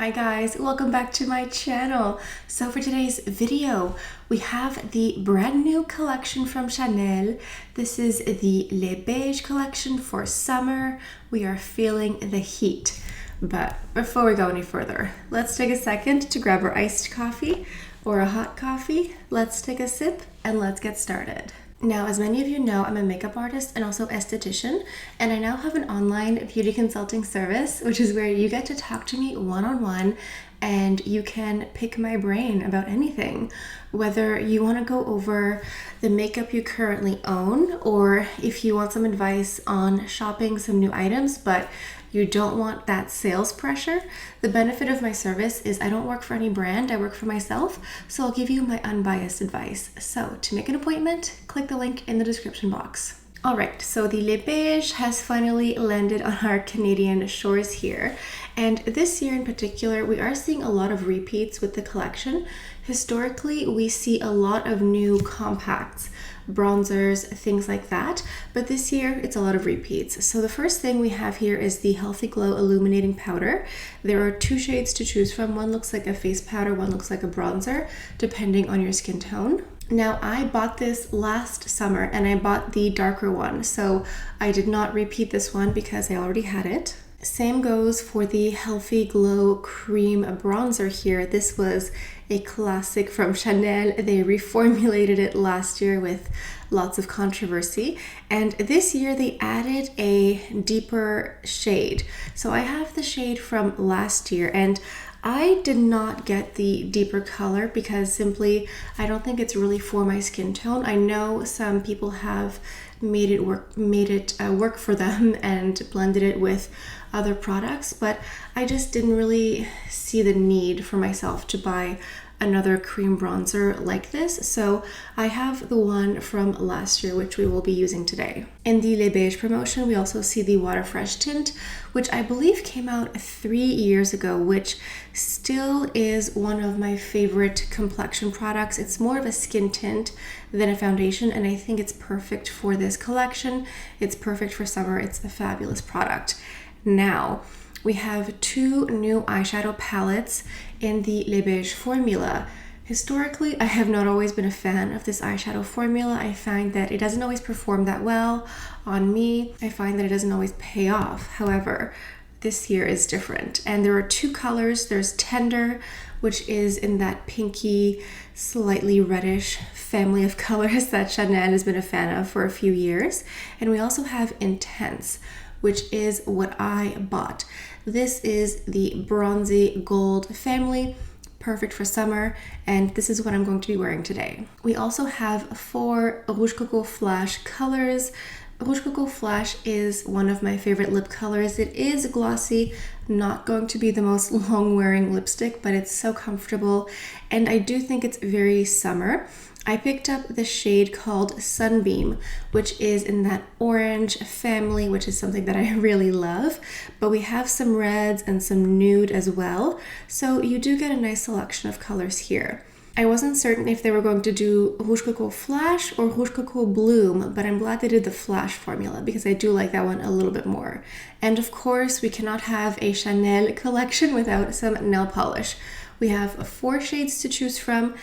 Hi guys, welcome back to my channel. So for today's video, we have the brand new collection from Chanel. This is the Les Beiges collection for summer. We are feeling the heat. But before we go any further, let's take a second to grab our iced coffee or a hot coffee. Let's take a sip and let's get started. Now, as many of you know, I'm a makeup artist and also esthetician, and I now have an online beauty consulting service, which is where you get to talk to me one-on-one and you can pick my brain about anything. Whether you want to go over the makeup you currently own, or if you want some advice on shopping some new items, but you don't want that sales pressure. The benefit of my service is I don't work for any brand, I work for myself, so I'll give you my unbiased advice. So to make an appointment, click the link in the description box. Alright, so the Les Beiges has finally landed on our Canadian shores here. And this year in particular, we are seeing a lot of repeats with the collection. Historically, we see a lot of new compacts, bronzers, things like that. But this year, it's a lot of repeats. So the first thing we have here is the Healthy Glow Illuminating Powder. There are two shades to choose from. One looks like a face powder, one looks like a bronzer, depending on your skin tone. Now, I bought this last summer and I bought the darker one. So I did not repeat this one because I already had it. Same goes for the Healthy Glow Cream Bronzer here. This was a classic from Chanel. They reformulated it last year with lots of controversy. And this year they added a deeper shade. So I have the shade from last year and I did not get the deeper color because simply I don't think it's really for my skin tone. I know some people have made it work for them and blended it with other products, but I just didn't really see the need for myself to buy another cream bronzer like this. So I have the one from last year, which we will be using today. In the Les Beiges promotion, we also see the Water Fresh Tint, which I believe came out 3 years ago, which still is one of my favorite complexion products. It's more of a skin tint than a foundation, and I think it's perfect for this collection. It's perfect for summer. It's a fabulous product. Now, we have two new eyeshadow palettes in the Les Beiges formula. Historically, I have not always been a fan of this eyeshadow formula. I find that it doesn't always perform that well on me. I find that it doesn't always pay off. However, this year is different. And there are two colors. There's Tender, which is in that pinky, slightly reddish family of colors that Chanel has been a fan of for a few years. And we also have Intense, which is what I bought. This is the bronzy gold family, perfect for summer, and this is what I'm going to be wearing today. We also have 4 Rouge Coco Flash colors. Rouge Coco Flash is one of my favorite lip colors. It is glossy, not going to be the most long-wearing lipstick, but it's so comfortable, and I do think it's very summer. I picked up the shade called Sunbeam, which is in that orange family, which is something that I really love, but we have some reds and some nude as well, so you do get a nice selection of colors here. I wasn't certain if they were going to do Rouge Coco Flash or Rouge Coco Bloom, but I'm glad they did the Flash formula because I do like that one a little bit more. And of course, we cannot have a Chanel collection without some nail polish. We have 4 shades to choose from.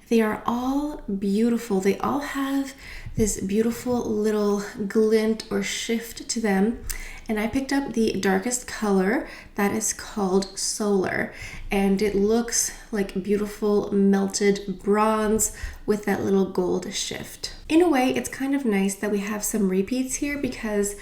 They are all beautiful. They all have this beautiful little glint or shift to them. And I picked up the darkest color that is called Solar. And it looks like beautiful melted bronze with that little gold shift. In a way, it's kind of nice that we have some repeats here because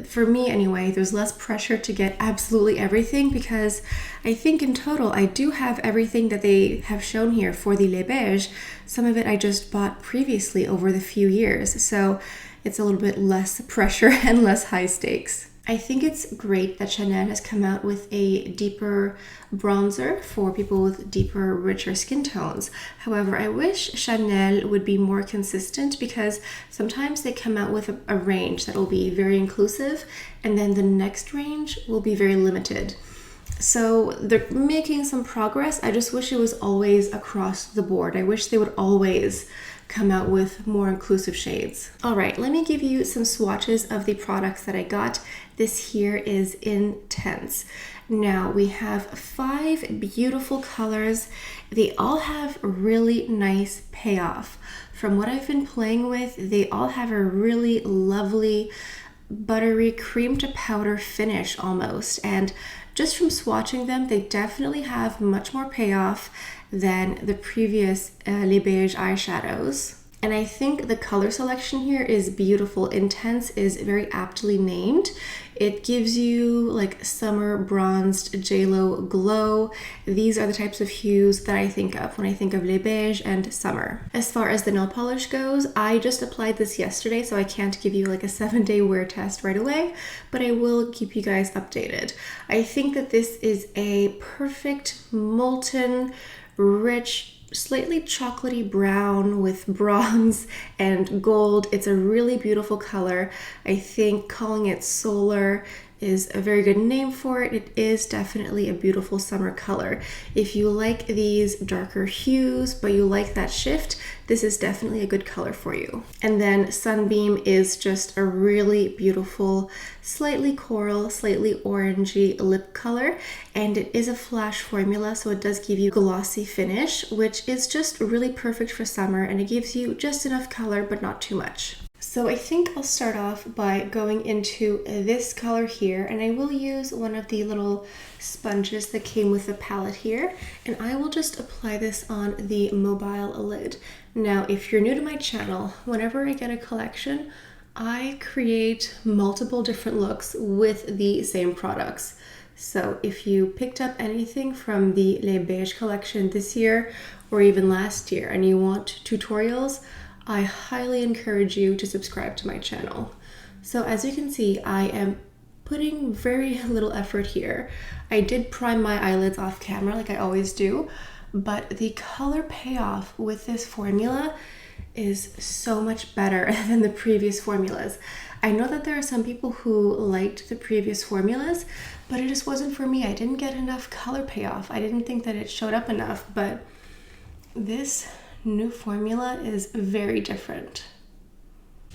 for me anyway, there's less pressure to get absolutely everything because I think in total I do have everything that they have shown here for the Les Beiges. Some of it I just bought previously over the few years, so it's a little bit less pressure and less high stakes. I think it's great that Chanel has come out with a deeper bronzer for people with deeper, richer skin tones. However, I wish Chanel would be more consistent because sometimes they come out with a range that will be very inclusive and then the next range will be very limited. So they're making some progress. I just wish it was always across the board. I wish they would always come out with more inclusive shades. All right, let me give you some swatches of the products that I got. This here is Intense. Now we have 5 beautiful colors. They all have really nice payoff. From what I've been playing with, they all have a really lovely buttery cream to powder finish almost, and just from swatching them, they definitely have much more payoff than the previous Les Beiges eyeshadows. And I think the color selection here is beautiful. Intense is very aptly named. It gives you like summer bronzed JLo glow. These are the types of hues that I think of when I think of Les Beiges and summer. As far as the nail polish goes, I just applied this yesterday, so I can't give you like a 7-day wear test right away, but I will keep you guys updated. I think that this is a perfect molten, rich, slightly chocolatey brown with bronze and gold. It's a really beautiful color. I think calling it solar is a very good name for it. It is definitely a beautiful summer color. If you like these darker hues, but you like that shift, this is definitely a good color for you. And then Sunbeam is just a really beautiful, slightly coral, slightly orangey lip color. And it is a flash formula, so it does give you glossy finish, which is just really perfect for summer. And it gives you just enough color, but not too much. So I think I'll start off by going into this color here, and I will use one of the little sponges that came with the palette here, and I will just apply this on the mobile lid. Now, if you're new to my channel, whenever I get a collection, I create multiple different looks with the same products. So if you picked up anything from the Les Beiges collection this year or even last year and you want tutorials, I highly encourage you to subscribe to my channel. So as you can see, I am putting very little effort here. I did prime my eyelids off camera like I always do, but the color payoff with this formula is so much better than the previous formulas. I know that there are some people who liked the previous formulas, but it just wasn't for me. I didn't get enough color payoff. I didn't think that it showed up enough, but this new formula is very different.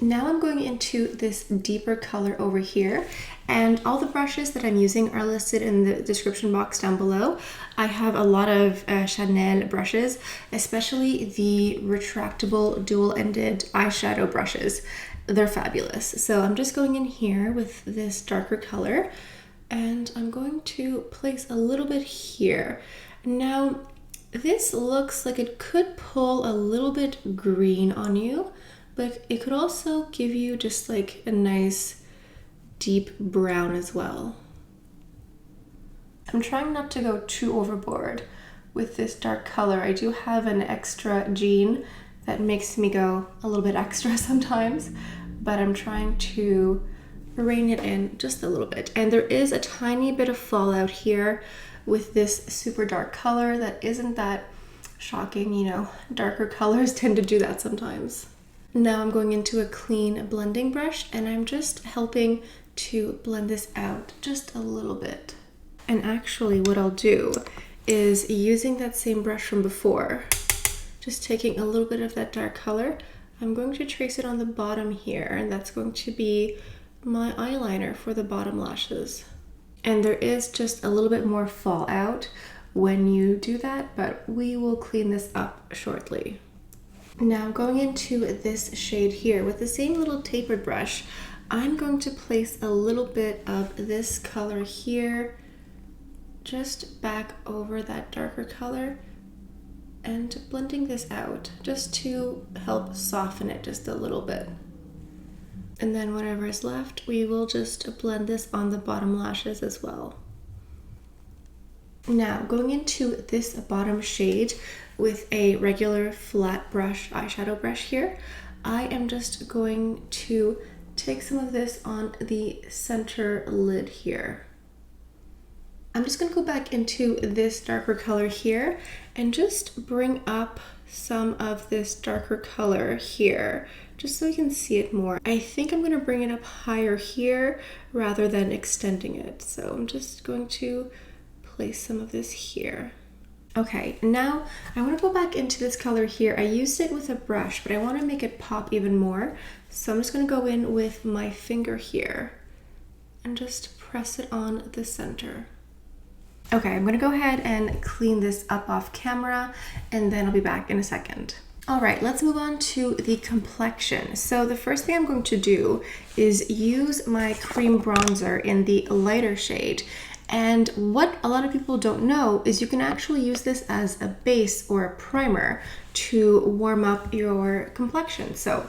Now I'm going into this deeper color over here, and all the brushes that I'm using are listed in the description box down below. I have a lot of Chanel brushes, especially the retractable dual-ended eyeshadow brushes. They're fabulous. So I'm just going in here with this darker color, and I'm going to place a little bit here. Now, this looks like it could pull a little bit green on you, but it could also give you just like a nice deep brown as well. I'm trying not to go too overboard with this dark color. I do have an extra gene that makes me go a little bit extra sometimes, but I'm trying to rein it in just a little bit. And there is a tiny bit of fallout here with this super dark color that isn't that shocking, you know, darker colors tend to do that sometimes. Now I'm going into a clean blending brush, and I'm just helping to blend this out just a little bit. And actually what I'll do is, using that same brush from before, just taking a little bit of that dark color, I'm going to trace it on the bottom here, and that's going to be my eyeliner for the bottom lashes. And there is just a little bit more fallout when you do that, but we will clean this up shortly. Now going into this shade here with the same little tapered brush, I'm going to place a little bit of this color here, just back over that darker color, and blending this out just to help soften it just a little bit. And then whatever is left, we will just blend this on the bottom lashes as well. Now going into this bottom shade with a regular flat brush, eyeshadow brush here, I am just going to take some of this on the center lid here. I'm just going to go back into this darker color here and just bring up some of this darker color here, just so you can see it more. I think I'm going to bring it up higher here rather than extending it. So I'm just going to place some of this here. Okay, now I want to go back into this color here. I used it with a brush, but I want to make it pop even more. So I'm just going to go in with my finger here and just press it on the center. Okay, I'm gonna go ahead and clean this up off camera, and then I'll be back in a second. All right, let's move on to the complexion. So the first thing I'm going to do is use my cream bronzer in the lighter shade. And what a lot of people don't know is you can actually use this as a base or a primer to warm up your complexion. So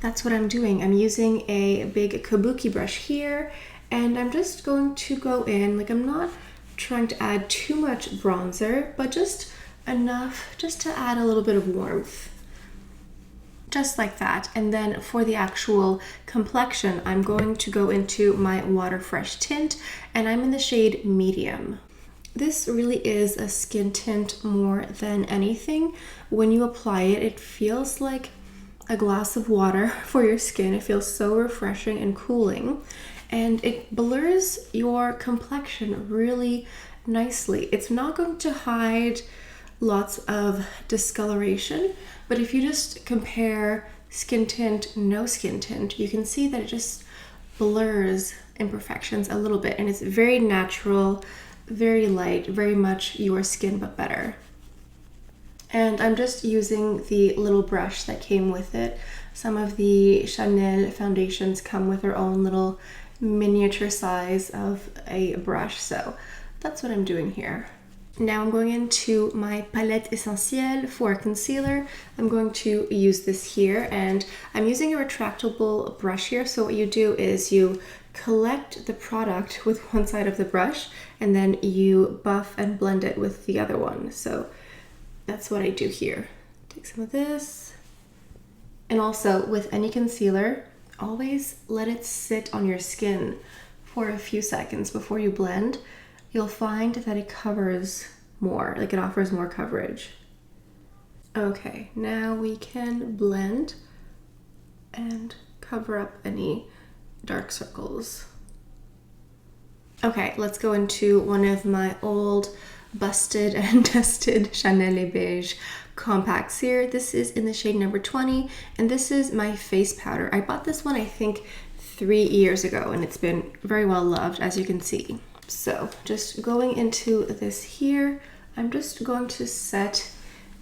that's what I'm doing. I'm using a big kabuki brush here, and I'm just going to go in, like I'm not trying to add too much bronzer, but just enough just to add a little bit of warmth. Just like that. And then for the actual complexion, I'm going to go into my Water Fresh tint, and I'm in the shade medium. This really is a skin tint more than anything. When you apply it, it feels like a glass of water for your skin. It feels so refreshing and cooling, and it blurs your complexion really nicely. It's not going to hide lots of discoloration, but if you just compare skin tint, no skin tint, you can see that it just blurs imperfections a little bit, and it's very natural, very light, very much your skin but better. And I'm just using the little brush that came with it. Some of the Chanel foundations come with their own little miniature size of a brush, so that's what I'm doing here. Now I'm going into my palette Essentiel for concealer. I'm going to use this here, and I'm using a retractable brush here. So what you do is you collect the product with one side of the brush, and then you buff and blend it with the other one. So that's what I do here. Take some of this. And also with any concealer, always let it sit on your skin for a few seconds before you blend. You'll find that it covers more, like it offers more coverage. Okay, now we can blend and cover up any dark circles. Okay, let's go into one of my old busted and dusted Chanel Les Beiges compacts here. This is in the shade number 20, and this is my face powder. I bought this one I think 3 years ago, and it's been very well loved, as you can see. So just going into this here, I'm just going to set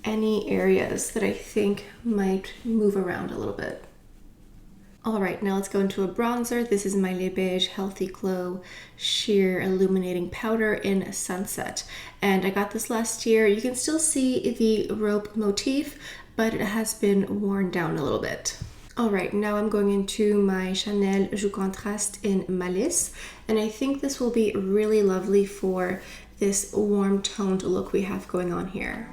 any areas that I think might move around a little bit. All right, now let's go into a bronzer. This is my Les Beiges Healthy Glow Sheer Illuminating Powder in Sunset. And I got this last year. You can still see the rope motif, but it has been worn down a little bit. All right, now I'm going into my Chanel Joues Contraste in Malice. And I think this will be really lovely for this warm toned look we have going on here.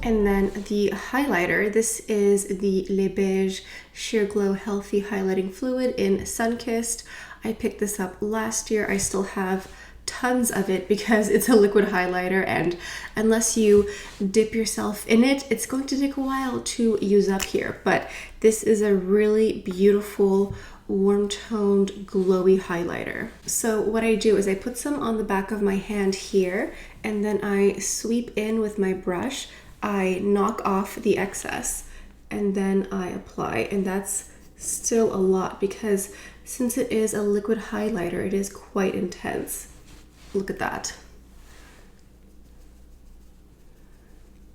And then the highlighter, this is the Les Beiges Sheer Glow Healthy Highlighting Fluid in Sunkissed. I picked this up last year. I still have tons of it because it's a liquid highlighter, and unless you dip yourself in it, it's going to take a while to use up here. But this is a really beautiful, warm-toned, glowy highlighter. So what I do is I put some on the back of my hand here, and then I sweep in with my brush. I knock off the excess, and then I apply, and that's still a lot because since it is a liquid highlighter, it is quite intense. Look at that.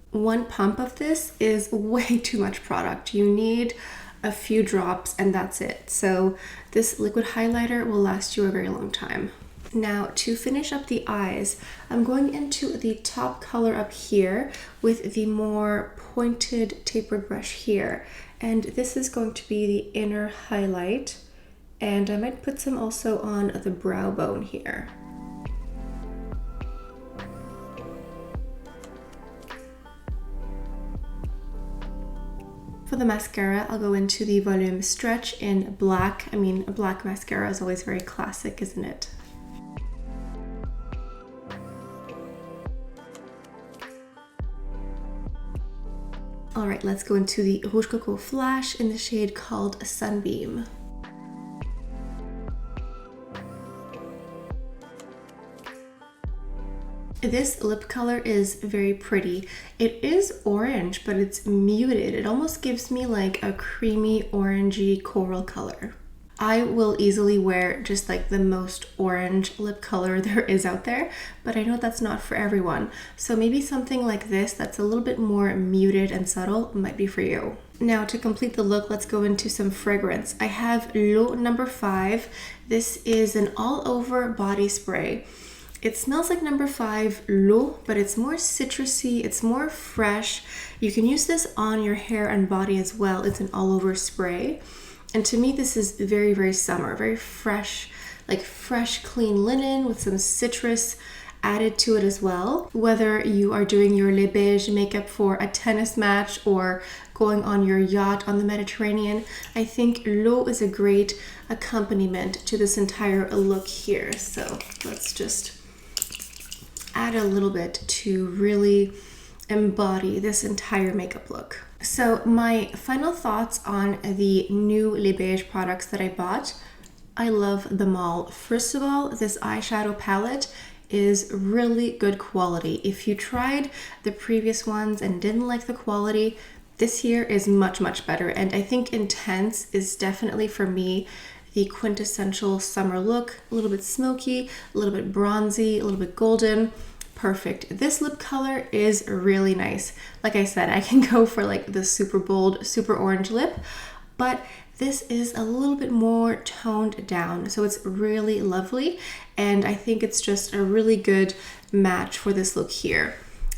One pump of this is way too much product. You need a few drops and that's it. So this liquid highlighter will last you a very long time. Now to finish up the eyes, I'm going into the top color up here with the more pointed tapered brush here. And this is going to be the inner highlight. And I might put some also on the brow bone here. For the mascara, I'll go into the Volume Stretch in black. I mean, a black mascara is always very classic, isn't it? All right, let's go into the Rouge Coco Flash in the shade called Sunbeam. This lip color is very pretty. It is orange, but it's muted. It almost gives me like a creamy orangey coral color. I will easily wear just like the most orange lip color there is out there, but I know that's not for everyone. So maybe something like this that's a little bit more muted and subtle might be for you. Now to complete the look, let's go into some fragrance. I have L'Eau number 5. This is an all over body spray. It smells like number 5 L'Eau, but it's more citrusy, it's more fresh. You can use this on your hair and body as well. It's an all over spray. And to me, this is very, very summer, very fresh, like fresh, clean linen with some citrus added to it as well. Whether you are doing your Les Beiges makeup for a tennis match or going on your yacht on the Mediterranean, I think L'Eau is a great accompaniment to this entire look here. So let's just add a little bit to really embody this entire makeup look. So my final thoughts on the new Les Beiges products that I bought. I love them all. First of all, this eyeshadow palette is really good quality. If you tried the previous ones and didn't like the quality, this here is much, much better. And I think Intense is definitely for me the quintessential summer look. A little bit smoky, a little bit bronzy, a little bit golden. Perfect. This lip color is really nice. Like I said, I can go for like the super bold, super orange lip, but this is a little bit more toned down. So it's really lovely. And I think it's just a really good match for this look here.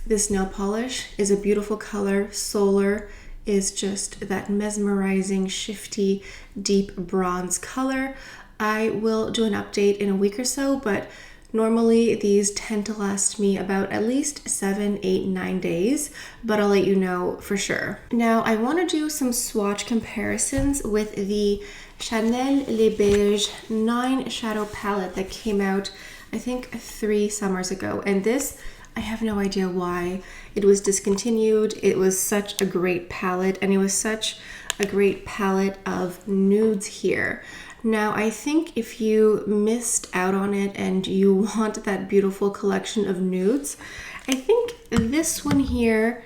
This nail polish is a beautiful color. Solar is just that mesmerizing, shifty, deep bronze color. I will do an update in a week or so, but normally these tend to last me about at least 7, 8, 9 days, but I'll let you know for sure. Now I want to do some swatch comparisons with the Chanel Les Beiges 9 shadow palette that came out I think 3 summers ago. And this, I have no idea why it was discontinued. It was such a great palette, and it was such a great palette of nudes here. Now, I think if you missed out on it and you want that beautiful collection of nudes, I think this one here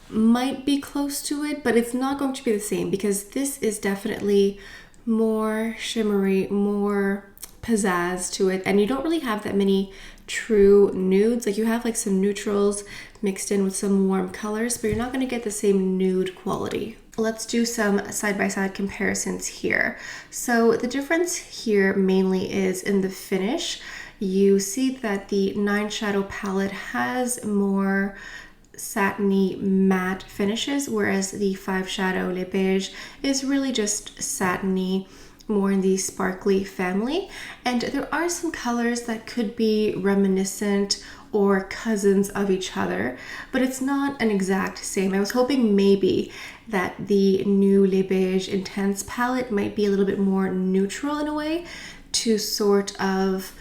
might be close to it, but it's not going to be the same because this is definitely more shimmery, more pizzazz to it, and you don't really have that many true nudes. Like you have like some neutrals mixed in with some warm colors, but you're not going to get the same nude quality. Let's do some side-by-side comparisons here. So the difference here mainly is in the finish. You see that the 9 shadow palette has more satiny matte finishes, whereas the 5 shadow Les Beiges is really just satiny, more in the sparkly family. And there are some colors that could be reminiscent or cousins of each other, but it's not an exact same. I was hoping maybe that the new Les Beiges Intense palette might be a little bit more neutral in a way to sort of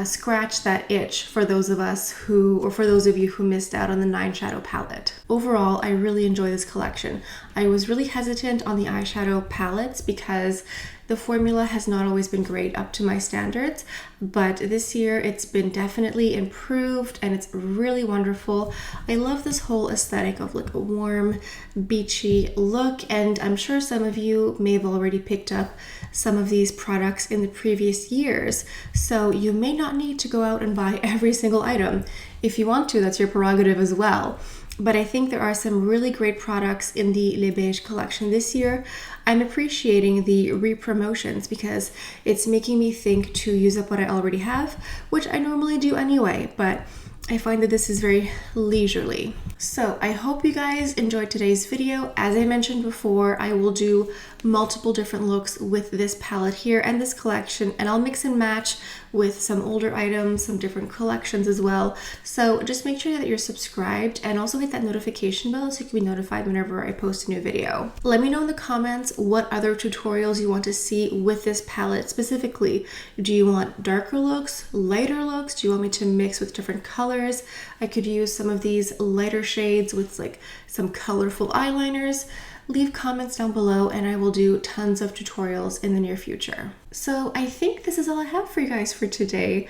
scratch that itch for those of us who, or for those of you who missed out on the 9 shadow palette. Overall, I really enjoy this collection. I was really hesitant on the eyeshadow palettes because the formula has not always been great up to my standards, but this year it's been definitely improved and it's really wonderful. I love this whole aesthetic of like a warm, beachy look, and I'm sure some of you may have already picked up some of these products in the previous years, so you may not need to go out and buy every single item. If you want to, that's your prerogative as well. But I think there are some really great products in the Les Beiges collection this year. I'm appreciating the re-promotions because it's making me think to use up what I already have, which I normally do anyway, but I find that this is very leisurely. So I hope you guys enjoyed today's video. As I mentioned before, I will do multiple different looks with this palette here and this collection, and I'll mix and match with some older items, some different collections as well. So just make sure that you're subscribed and also hit that notification bell so you can be notified whenever I post a new video. Let me know in the comments what other tutorials you want to see with this palette specifically. Do you want darker looks, lighter looks? Do you want me to mix with different colors? I could use some of these lighter shades with like some colorful eyeliners. Leave comments down below and I will do tons of tutorials in the near future. So I think this is all I have for you guys for today.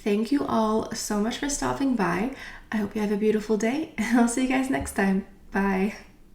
Thank you all so much for stopping by. I hope you have a beautiful day and I'll see you guys next time. Bye.